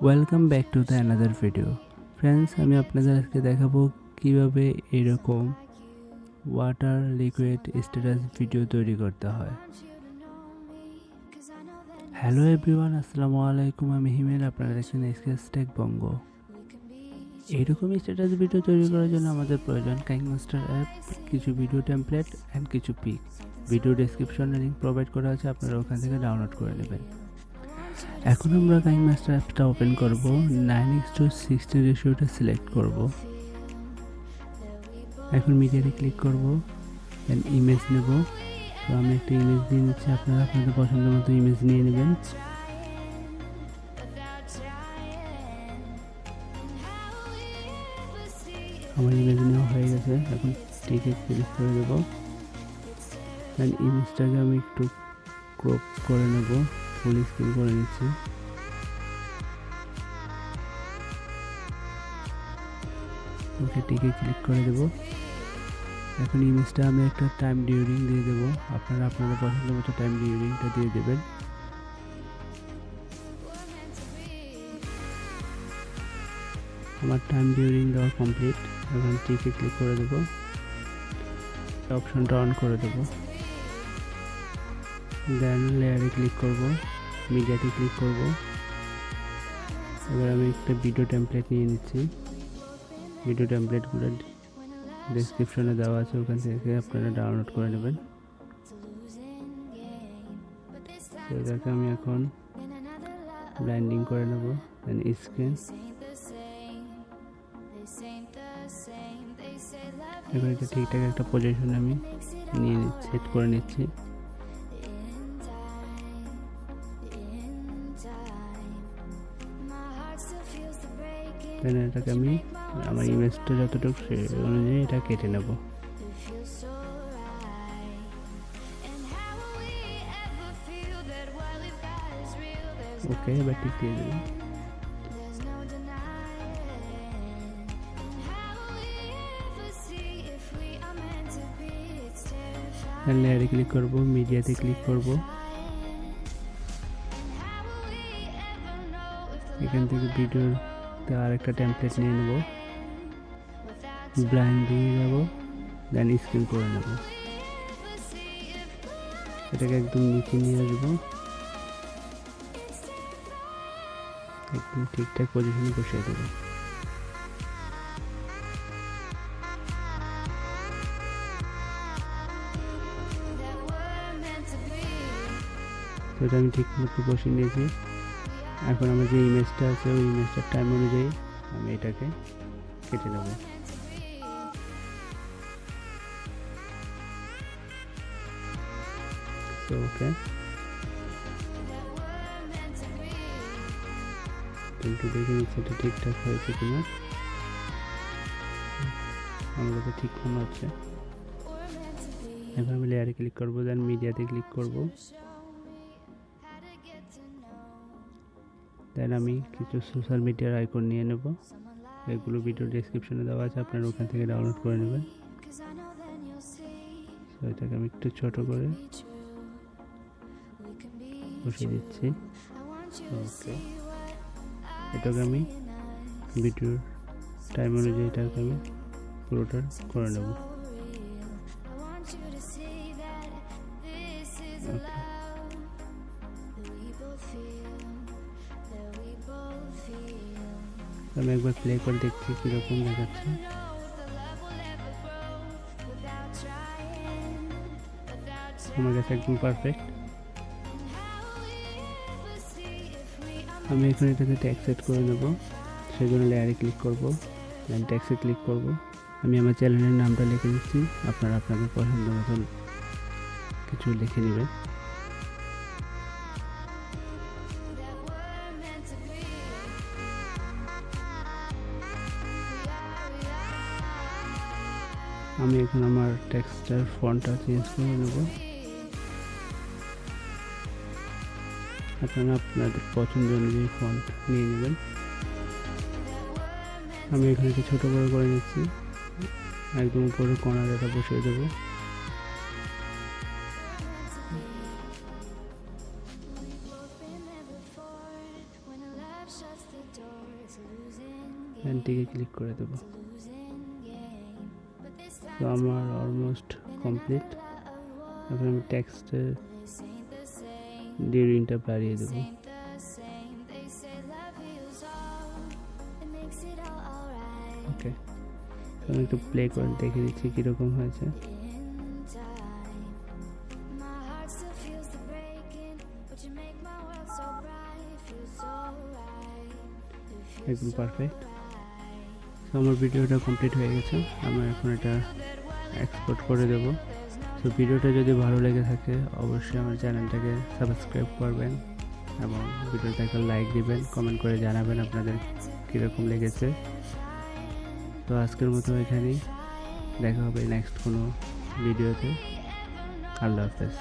Welcome back to the another video. Friends, আমি আপনাদের আজকে দেখাবো কিভাবে এরকম ওয়াটার লিকুইড স্ট্যাটাস ভিডিও তৈরি করতে হয়। হ্যালো এভরিওয়ান, আসসালামু আলাইকুম। আমি হিমেল, আপনারা দেখছেন HKS টেক বঙ্গো। এইরকম স্ট্যাটাস ভিডিও তৈরি করার জন্য আমাদের প্রয়োজন কাইনমাস্টার অ্যাপ, কিছু ভিডিও টেমপ্লেট অ্যান্ড কিছু পিক। ভিডিও ডেসক্রিপশনে লিঙ্ক প্রোভাইড করা আছে, আপনারা ওখান থেকে ডাউনলোড করে নেবেন। এখন আমরা কাইনমাস্টার অ্যাপটা ওপেন করব, 9:16 রেশিওটা সিলেক্ট করব। এখন মিডিয়াতে ক্লিক করব, দেন ইমেজ নেব। তো আমি একটা ইমেজ দিয়ে নিচ্ছি, আপনারা আপনাদের পছন্দ মতো ইমেজ নিয়ে নেবেন। আমার ইমেজ নেওয়া হয়ে গেছে, এখন টিকে ক্লিক করে দেব। দেন ইমেজটাকে আমি একটু ক্রপ করে নেব, ফুল স্ক্রিন করে নিচ্ছি। ওকে, টিকে ক্লিক করে দেব। এখন ইমেজটা আমি একটা টাইম ডিউরিং দিয়ে দেবো, আপনারা আপনাদের পছন্দ মতো টাইম ডিউরিংটা দিয়ে দেবেন। আমার টাইম ডিউরিং দেওয়া কমপ্লিট। এখন টিকে ক্লিক করে দেবো, অপশনটা অন করে দেবো। দেন লেয়ারে ক্লিক করব, মিডিয়াতে ক্লিক করব। এবার আমি একটা ভিডিও টেমপ্লেট নিয়ে নিচ্ছি। ভিডিও টেমপ্লেটগুলো ডেসক্রিপশনে দেওয়া আছে, ওখান থেকে আপনারা ডাউনলোড করে নেবেন। এটাকে আমি এখন ব্লেন্ডিং করে নেব, দেন স্ক্রিন। এখন এটা ঠিকঠাক একটা পজিশনে আমি নিয়ে সেট করে নিচ্ছি। দেন এটাকে আমি আমার ইমেজটা যতটুকু সে অনুযায়ী এটা কেটে নেব। ওকে, এবার ঠিক দিয়ে দেবেন। লেয়ারে ক্লিক করব, মিডিয়াতে ক্লিক করব। এখান থেকে ভিডিওতে আর একটা টেমপ্লেট নিয়ে নেব, ব্লাইন্ড দিয়ে যাব, দেন স্ক্রিন করে নেব। এটাকে একদম নিচে নিয়ে আসবো, একদম ঠিকঠাক পজিশনে বসিয়ে দেবো। তো এটা আমি ঠিক মতো বসিয়ে নিয়েছি। এখন আমার যে ইমেজটা আছে ওই ইমেজটার টাইম অনুযায়ী আমি এটাকে কেটে নেব। ওকে, কিন্তু দেখে নিচ্ছি এটা ঠিকঠাক হয়েছে কিনা। আমার কাছে ঠিক মনে হচ্ছে। এবার আমি লেয়ারে ক্লিক করবো, দেন মিডিয়াতে ক্লিক করবো। দেন আমি কিছু সোশ্যাল মিডিয়ার আইকন নিয়ে নেব, এগুলো ভিডিও ডেসক্রিপশনে দেওয়া আছে, আপনারা ওখান থেকে ডাউনলোড করে নেবেন। তো এটাকে আমি একটু ছোট করে বসিয়ে দিচ্ছি। ওকে, এটাকে আমি ভিডিওর টাইম অনুযায়ী এটাকে আমি পুরোটা করে নেব। ওকে, আমি একবার প্লে করে দেখছি কীরকম দেখাচ্ছে। আমার কাছে একদম পারফেক্ট। আমি এখন এটাতে ট্যাগ সেট করে নেব, সেই জন্য লেয়ারে ক্লিক করব, দেন ট্যাক্সে ক্লিক করব। আমি আমার চ্যানেলের নামটা লিখে দিচ্ছি, আপনারা আপনাদের পছন্দ মতন কিছু লিখে নেবেন। আমি এখন আমার টেক্সটার ফন্টটা চেঞ্জ করে নেব, আপনারা আপনাদের পছন্দ অনুযায়ী ফন্ট নিয়ে নেবেন। আমি এখানে একটু ছোটো বড়ো করে নিচ্ছি, একদম উপরে কর্নারে এটা বসিয়ে দেবো। এন্টিকে ক্লিক করে দেব। তো আমার অলমোস্ট কমপ্লিট। এখন আমি টেক্সটের ডিউরিংটা বাড়িয়ে দেব। ওকে, আমি একটু প্লে করে দেখে দিচ্ছি কীরকম হয়েছে। একদম পারফেক্ট। তো আমার ভিডিওটা কমপ্লিট হয়ে গেছে। আমি এখন এটা এক্সপোর্ট করে দেব। তো ভিডিওটা যদি ভালো লেগে থাকে অবশ্যই আমার চ্যানেলটাকে সাবস্ক্রাইব করবেন এবং ভিডিওতে একটা লাইক দিবেন, কমেন্ট করে জানাবেন আপনাদের কীরকম লেগেছে। তো আজকের মতো এখানেই, দেখা হবে নেক্সট কোনো ভিডিওতে। আল্লাহ হাফেজ।